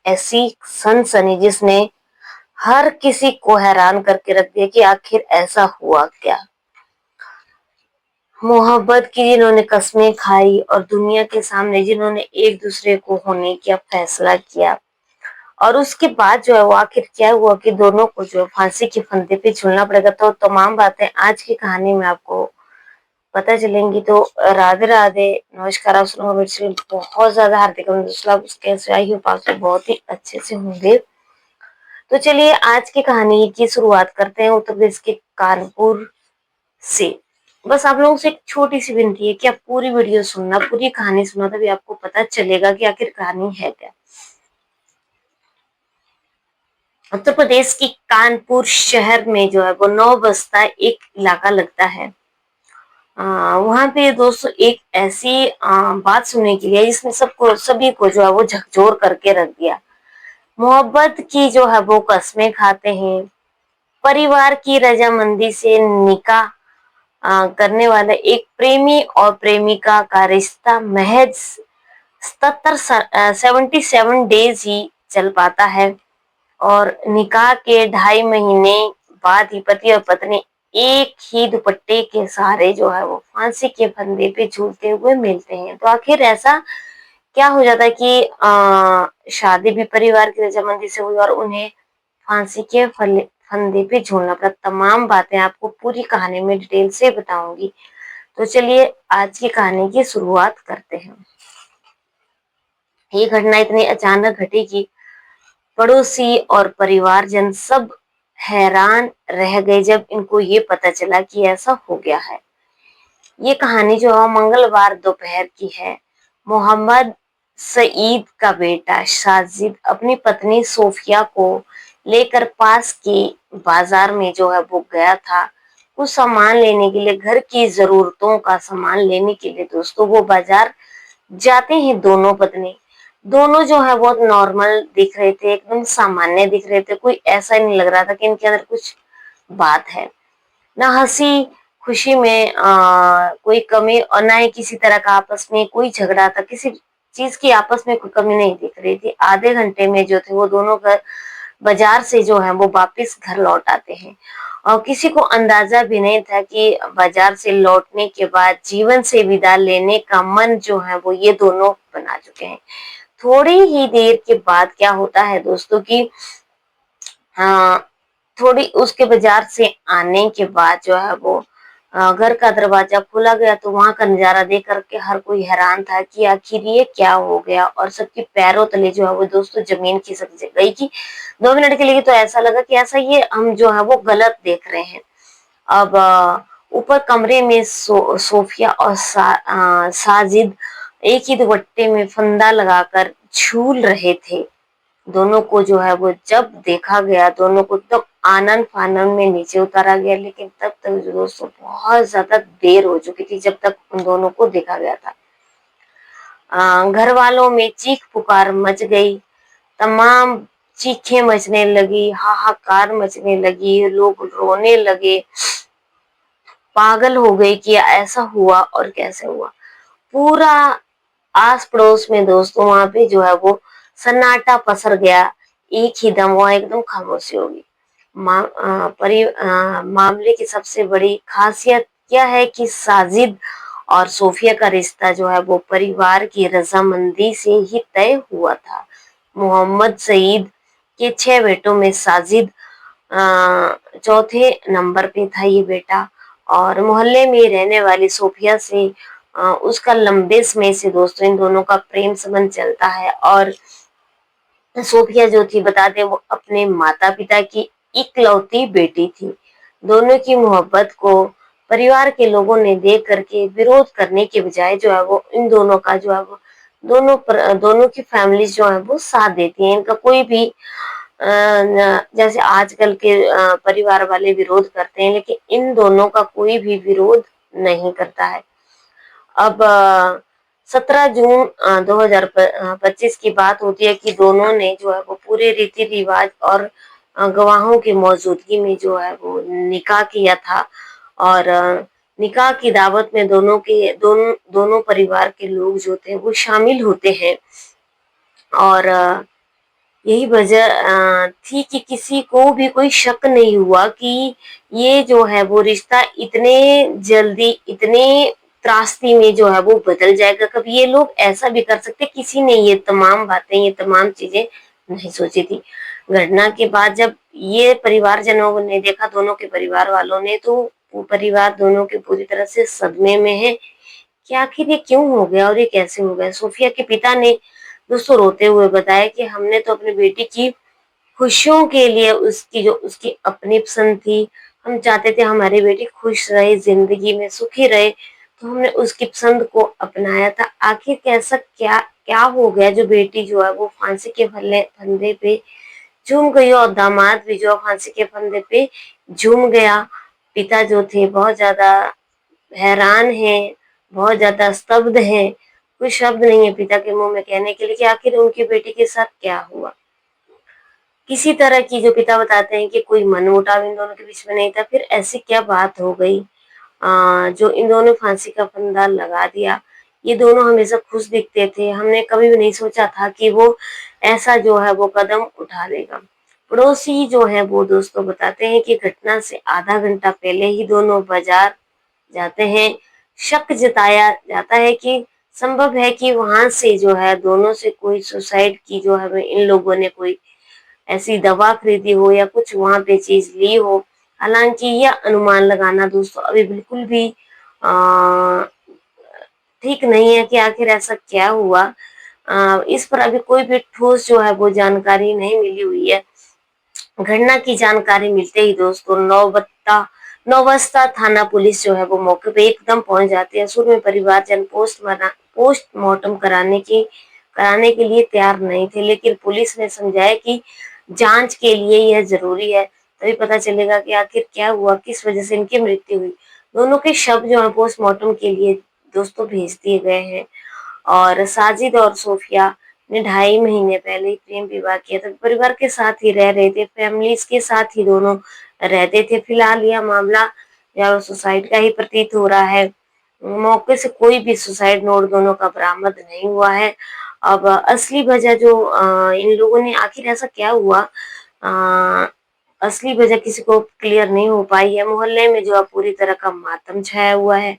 ऐसी सनसनी जिसने हर किसी को हैरान करके रख दिया कि आखिर ऐसा हुआ क्या। मोहब्बत की जिन्होंने कस्में खाई और दुनिया के सामने जिन्होंने एक दूसरे को होने का फैसला किया, और उसके बाद जो है वो आखिर क्या हुआ कि दोनों को जो है फांसी के फंदे पे झूलना पड़ेगा। तो तमाम बातें आज की कहानी में आपको पता चलेंगी। तो राधे राधे, नमस्कार। आप सुनो बहुत ज्यादा हार्दिक कैसे आई हूँ, आप सब बहुत ही अच्छे से होंगे। तो चलिए आज की कहानी की शुरुआत करते हैं उत्तर प्रदेश के कानपुर से। बस आप लोगों से एक छोटी सी विनती है कि आप पूरी वीडियो सुनना, पूरी कहानी सुनना, तभी आपको पता चलेगा कि आखिर कहानी है क्या। उत्तर प्रदेश की कानपुर शहर में जो है वो 9 बस्ता एक इलाका लगता है। वहां पे दोस्तों एक ऐसी बात सुनने के लिए जिसने सबको सभी को जो है वो झकझोर करके रख दिया। मोहब्बत की जो है वो कस्में खाते हैं, परिवार की रजामंदी से निकाह करने वाला एक प्रेमी और प्रेमिका का रिश्ता महज 77 डेज ही चल पाता है, और निकाह के 2.5 महीने बाद ही पति और पत्नी एक ही दुपट्टे के सहारे जो है वो फांसी के फंदे पे झूलते हुए मिलते हैं। तो आखिर ऐसा क्या हो जाता है कि शादी भी परिवार की रजामंदी से हुई और उन्हें फांसी के फंदे पे झूलना पड़ा। तमाम बातें आपको पूरी कहानी में डिटेल से बताऊंगी। तो चलिए आज की कहानी की शुरुआत करते हैं। ये घटना इतनी अचानक घटी कि पड़ोसी और परिवारजन सब हैरान रह गए जब इनको ये पता चला कि ऐसा हो गया है। ये कहानी जो है मंगलवार दोपहर की है। मोहम्मद सईद का बेटा साजिद अपनी पत्नी सोफिया को लेकर पास के बाजार में जो है वो गया था कुछ सामान लेने के लिए, घर की जरूरतों का सामान लेने के लिए। दोस्तों वो बाजार जाते हैं दोनों पत्नी। दोनों जो है बहुत नॉर्मल दिख रहे थे, एकदम सामान्य दिख रहे थे। कोई ऐसा नहीं लग रहा था कि इनके अंदर कुछ बात है। ना हंसी खुशी में कोई कमी और ना ही किसी तरह का आपस में कोई झगड़ा था। किसी चीज की आपस में कोई कमी नहीं दिख रही थी। आधे घंटे में जो थे वो दोनों घर बाजार से जो है वो वापस घर लौट आते हैं, और किसी को अंदाजा भी नहीं था कि बाजार से लौटने के बाद जीवन से विदा लेने का मन जो है वो ये दोनों बना चुके हैं। थोड़ी ही देर के बाद क्या होता है दोस्तों की थोड़ी उसके बाजार से आने के बाद जो है वो घर का दरवाजा खोला गया, तो वहां का नजारा देख करके हर कोई हैरान था कि आखिर ये क्या हो गया। और सबके पैरों तले जो है वो दोस्तों जमीन खिसक गई कि 2 मिनट के लिए तो ऐसा लगा कि ऐसा ये हम जो है वो गलत देख रहे हैं। अब ऊपर कमरे में सोफिया और साजिद एक ही दुपट्टे में फंदा लगाकर झूल रहे थे। दोनों को जो है वो जब देखा गया, दोनों को तब आनन फानन में नीचे उतारा गया, लेकिन तब तक जो दोस्तों बहुत ज्यादा देर हो चुकी थी जब तक उन दोनों को देखा गया था। घर वालों में चीख पुकार मच गई, तमाम चीखें मचने लगी, हाहाकार मचने लगी, लोग रोने लगे, पागल हो गए कि ऐसा हुआ और कैसे हुआ। पूरा आस पड़ोस में दोस्तों वहां पे जो है वो सन्नाटा पसर गया। एक ही दम वहां एकदम खामोशी होगी। मामले की सबसे बड़ी खासियत क्या है कि साजिद और सोफिया का रिश्ता जो है वो परिवार की रजामंदी से ही तय हुआ था। मोहम्मद सईद के 6 बेटों में साजिद चौथे नंबर पे था ये बेटा, और मोहल्ले में रहने वाली सोफिया से उसका लंबे समय से दोस्तों इन दोनों का प्रेम संबंध चलता है। और सोफिया जो थी बता दें वो अपने माता पिता की इकलौती बेटी थी। दोनों की मोहब्बत को परिवार के लोगों ने देख करके विरोध करने के बजाय जो है वो इन दोनों का जो है वो दोनों की फैमिली जो है वो साथ देती है। इनका कोई भी जैसे आजकल के परिवार वाले विरोध करते हैं, लेकिन इन दोनों का कोई भी विरोध नहीं करता है। अब 17 जून 2025 की बात होती है कि दोनों ने जो है वो पूरे रीति रिवाज और गवाहों की मौजूदगी में जो है वो निकाह किया था। और निकाह की दावत में दोनों परिवार के लोग जो थे वो शामिल होते हैं। और यही वजह थी कि किसी को भी कोई शक नहीं हुआ कि ये जो है वो रिश्ता इतने जल्दी, इतने त्रासदी में जो है वो बदल जाएगा। कभी ये लोग ऐसा भी कर सकते, किसी ने ये तमाम बातें, ये तमाम चीजें नहीं सोची थी। घटना के बाद जब ये परिवारजनों ने देखा, दोनों के परिवार वालों ने, तो वो परिवार दोनों के पूरी तरह से सदमे में है कि आखिर ये क्यों हो गया और ये कैसे हो गया। सोफिया के पिता ने दोस्तों रोते हुए बताया कि हमने तो अपनी बेटी की खुशियों के लिए, उसकी जो उसकी अपनी पसंद थी, हम चाहते थे हमारी बेटी खुश रहे, जिंदगी में सुखी रहे, तो हमने उसकी पसंद को अपनाया था। आखिर कैसा क्या क्या हो गया जो बेटी जो है वो फांसी के फंदे पे झूम गई और दामाद भी जो फांसी के फंदे पे झूम गया। पिता जो थे बहुत ज्यादा हैरान हैं, बहुत ज्यादा स्तब्ध हैं। कोई शब्द नहीं है पिता के मुंह में कहने के लिए कि आखिर उनकी बेटी के साथ क्या हुआ। किसी तरह की, जो पिता बताते हैं कि कोई मनमुटाव इन दोनों के बीच में नहीं था। फिर ऐसी क्या बात हो गई जो इन दोनों ने फांसी का फंदा लगा दिया। ये दोनों हमेशा खुश दिखते थे, हमने कभी भी नहीं सोचा था कि वो ऐसा जो है वो कदम उठा लेगा। पड़ोसी जो है वो दोस्तों बताते हैं कि घटना से आधा घंटा पहले ही दोनों बाजार जाते हैं। शक जताया जाता है कि संभव है कि वहां से जो है दोनों से कोई सुसाइड की जो है इन लोगों ने कोई ऐसी दवा खरीदी हो या कुछ वहां पे चीज ली हो। हालांकि यह अनुमान लगाना दोस्तों अभी बिल्कुल भी आ, ठीक नहीं है कि आखिर ऐसा क्या हुआ। इस पर अभी कोई भी ठोस जो है वो जानकारी नहीं मिली हुई है। घटना की जानकारी मिलते ही दोस्तों नौबस्ता थाना पुलिस जो है वो मौके पे एकदम पहुंच जाती है। शुरू में परिवारजन पोस्टमार्टम कराने के लिए तैयार नहीं थे, लेकिन पुलिस ने समझाया कि जांच के लिए यह जरूरी है, तभी पता चलेगा कि आखिर क्या हुआ, किस वजह से इनकी मृत्यु हुई। दोनों के शव जो है पोस्टमार्टम के लिए दोस्तों भेज दिए गए हैं। और साजिद और सोफिया ने 2.5 महीने पहले ही प्रेम विवाह किया था। परिवार के साथ ही रह रहे थे, फैमिलीज के साथ ही दोनों रहते थे। फिलहाल यह मामला या सुसाइड का ही प्रतीत हो रहा है। मौके से कोई भी सुसाइड नोट दोनों का बरामद नहीं हुआ है। अब असली वजह जो इन लोगों ने, आखिर ऐसा क्या हुआ, अ, असली वजह किसी को क्लियर नहीं हो पाई है। मोहल्ले में जो है पूरी तरह का मातम छाया हुआ है।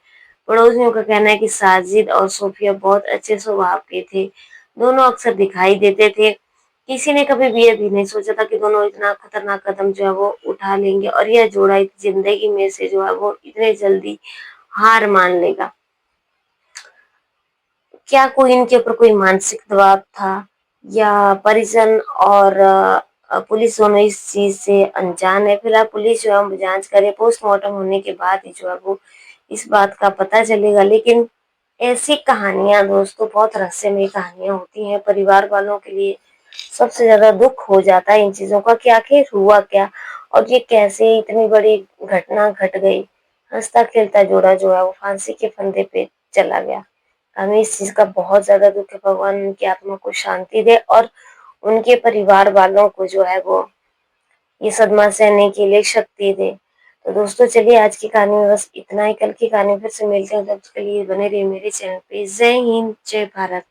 पड़ोसियों का कहना है कि साजिद और सोफिया बहुत अच्छे स्वभाव के थे, दोनों अक्सर दिखाई देते थे। किसी ने कभी भी ये भी नहीं सोचा था कि दोनों इतना खतरनाक कदम जो है वो उठा लेंगे और यह जोड़ा जिंदगी में से जो है वो इतने जल्दी हार मान लेगा। क्या कोई इनके ऊपर कोई मानसिक दबाव था, या परिजन और पुलिस दोनों इस चीज से अनजान है। फिलहाल पुलिस जो है वो जांच करे, पोस्टमार्टम होने के बाद ही जो है वो इस बात का पता चलेगा। लेकिन ऐसी कहानियां दोस्तों बहुत रहस्यमयी कहानियां होती हैं। परिवार वालों के लिए सबसे ज्यादा दुख हो जाता है इन चीजों का कि आखिर हुआ क्या और ये कैसे इतनी बड़ी घटना घट गई। हंसता खेलता जोड़ा जो है वो फांसी के फंदे पे चला गया। हमें इस चीज का बहुत ज्यादा दुख है। भगवान उनकी आत्मा को शांति दे और उनके परिवार वालों को जो है वो ये सदमा सहने के लिए शक्ति दे। तो दोस्तों चलिए आज की कहानी में बस इतना ही। कल की कहानी फिर से मिलते हैं, तब तक के लिए बने रहिए मेरे चैनल पे। जय हिंद, जय भारत।